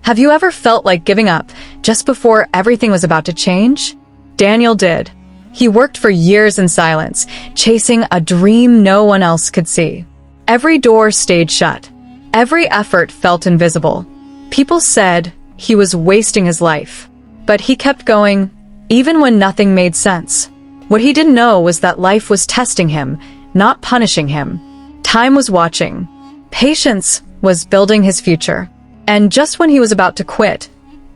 Have you ever felt like giving up just before everything was about to change? Daniel did. He worked for years in silence, chasing a dream no one else could see. Every door stayed shut. Every effort felt invisible. People said he was wasting his life. But he kept going, even when nothing made sense. What he didn't know was that life was testing him, not punishing him. Time was watching. Patience was building his future. And just when he was about to quit,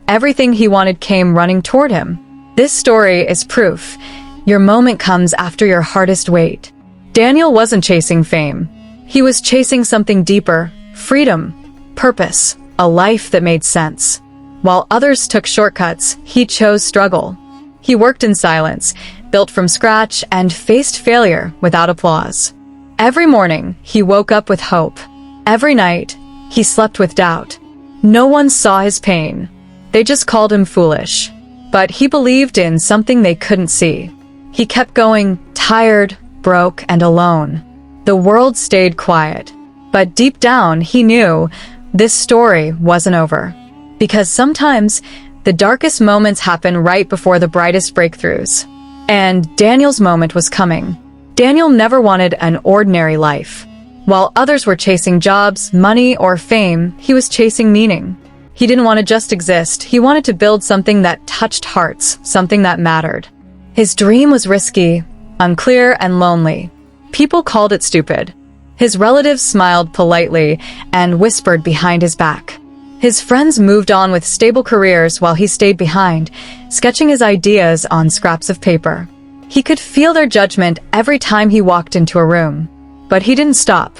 everything he wanted came running toward him. This story is proof. Your moment comes after your hardest wait. Daniel wasn't chasing fame. He was chasing something deeper, freedom, purpose, a life that made sense. While others took shortcuts, he chose struggle. He worked in silence, built from scratch, and faced failure without applause. Every morning, he woke up with hope. Every night, he slept with doubt. No one saw his pain. They just called him foolish. But he believed in something they couldn't see. He kept going, tired, broke, and alone. The world stayed quiet. But deep down, he knew this story wasn't over. Because sometimes, the darkest moments happen right before the brightest breakthroughs. And Daniel's moment was coming. Daniel never wanted an ordinary life. While others were chasing jobs, money, or fame, he was chasing meaning. He didn't want to just exist. He wanted to build something that touched hearts, something that mattered. His dream was risky, unclear, and lonely. People called it stupid. His relatives smiled politely and whispered behind his back. His friends moved on with stable careers while he stayed behind, sketching his ideas on scraps of paper. He could feel their judgment every time he walked into a room. But he didn't stop.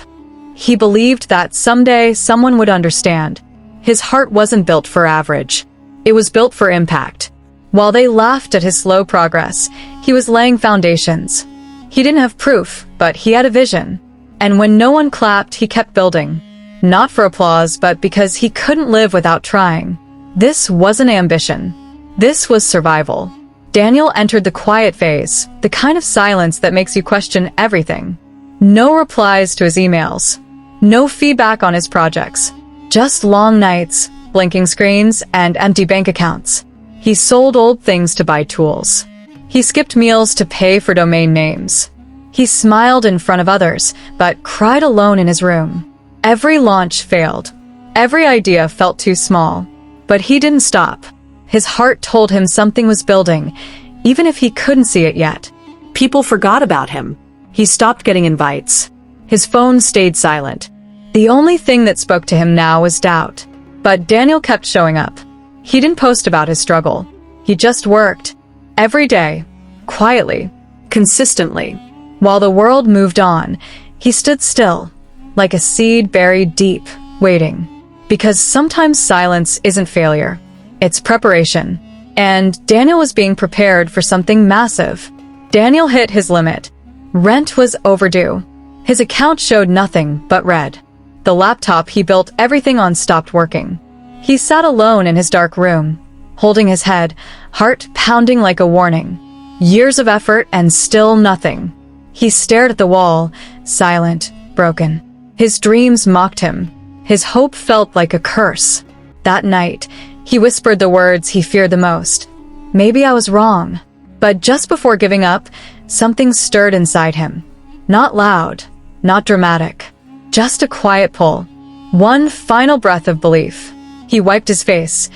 He believed that someday someone would understand. His heart wasn't built for average. It was built for impact. While they laughed at his slow progress, he was laying foundations. He didn't have proof, but he had a vision. And when no one clapped, he kept building. Not for applause, but because he couldn't live without trying. This wasn't ambition. This was survival. Daniel entered the quiet phase, the kind of silence that makes you question everything. No replies to his emails. No feedback on his projects. Just long nights, blinking screens, and empty bank accounts. He sold old things to buy tools. He skipped meals to pay for domain names. He smiled in front of others, but cried alone in his room. Every launch failed. Every idea felt too small. But he didn't stop. His heart told him something was building, even if he couldn't see it yet. People forgot about him. He stopped getting invites. His phone stayed silent. The only thing that spoke to him now was doubt. But Daniel kept showing up. He didn't post about his struggle. He just worked. Every day. Quietly. Consistently. While the world moved on, he stood still, like a seed buried deep, waiting. Because sometimes silence isn't failure. It's preparation. And Daniel was being prepared for something massive. Daniel hit his limit. Rent was overdue. His account showed nothing but red. The laptop he built everything on stopped working. He sat alone in his dark room, holding his head, heart pounding like a warning. Years of effort and still nothing. He stared at the wall, silent, broken. His dreams mocked him. His hope felt like a curse. That night, he whispered the words he feared the most. Maybe I was wrong. But just before giving up, something stirred inside him. Not loud, not dramatic. Just a quiet pull. One final breath of belief. He wiped his face,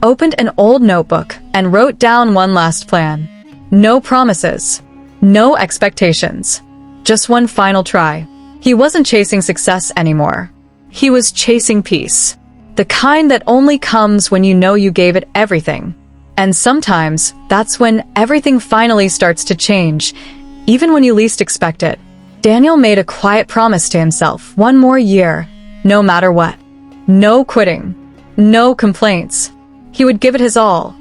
opened an old notebook, and wrote down one last plan. No promises. No expectations. Just one final try. He wasn't chasing success anymore. He was chasing peace. The kind that only comes when you know you gave it everything. And sometimes, that's when everything finally starts to change, even when you least expect it. Daniel made a quiet promise to himself, 1 more year, no matter what. No quitting. No complaints. He would give it his all,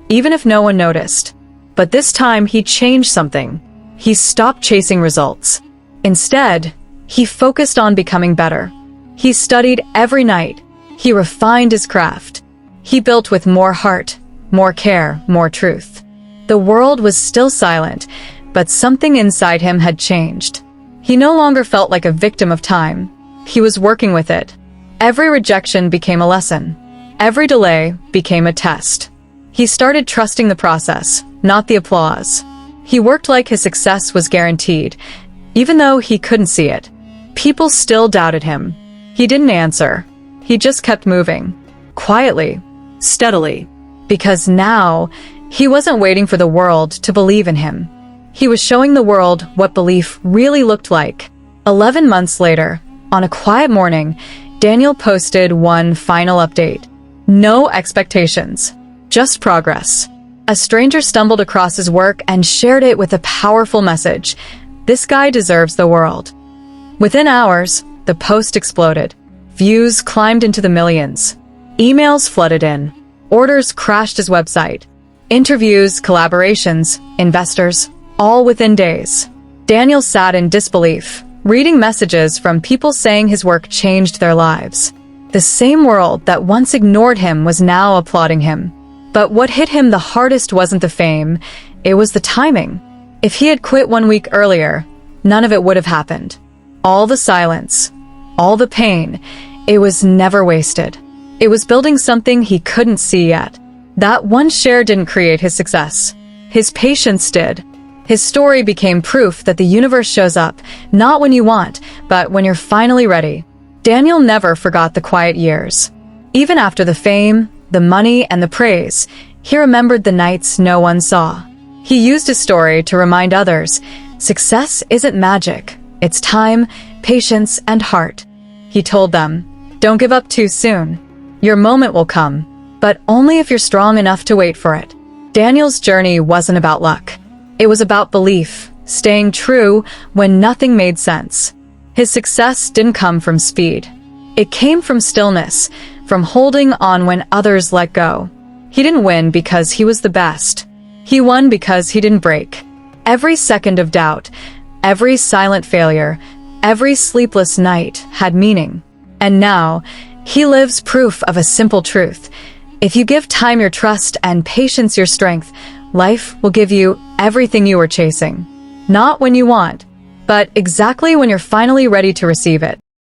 even if no one noticed. But this time, he changed something. He stopped chasing results. Instead, he focused on becoming better. He studied every night. He refined his craft. He built with more heart, more care, more truth. The world was still silent, but something inside him had changed. He no longer felt like a victim of time. He was working with it. Every rejection became a lesson. Every delay became a test. He started trusting the process, not the applause. He worked like his success was guaranteed, even though he couldn't see it. People still doubted him. He didn't answer. He just kept moving. Quietly, steadily. Because now, he wasn't waiting for the world to believe in him. He was showing the world what belief really looked like. 11 months later, on a quiet morning, Daniel posted one final update. No expectations, just progress. A stranger stumbled across his work and shared it with a powerful message. This guy deserves the world. Within hours, the post exploded. Views climbed into the millions. Emails flooded in. Orders crashed his website. Interviews, collaborations, investors, all within days. Daniel sat in disbelief, reading messages from people saying his work changed their lives. The same world that once ignored him was now applauding him. But what hit him the hardest wasn't the fame, it was the timing. If he had quit 1 week earlier, none of it would have happened. All the silence, all the pain, it was never wasted. It was building something he couldn't see yet. That one share didn't create his success. His patience did. His story became proof that the universe shows up, not when you want, but when you're finally ready. Daniel never forgot the quiet years. Even after the fame, the money, and the praise, he remembered the nights no one saw. He used his story to remind others, success isn't magic. It's time, patience, and heart. He told them, don't give up too soon. Your moment will come, but only if you're strong enough to wait for it. Daniel's journey wasn't about luck. It was about belief, staying true when nothing made sense. His success didn't come from speed. It came from stillness, from holding on when others let go. He didn't win because he was the best. He won because he didn't break. Every second of doubt, every silent failure, every sleepless night had meaning. And now, he lives proof of a simple truth. If you give time your trust and patience your strength, life will give you everything you were chasing. Not when you want, but exactly when you're finally ready to receive it.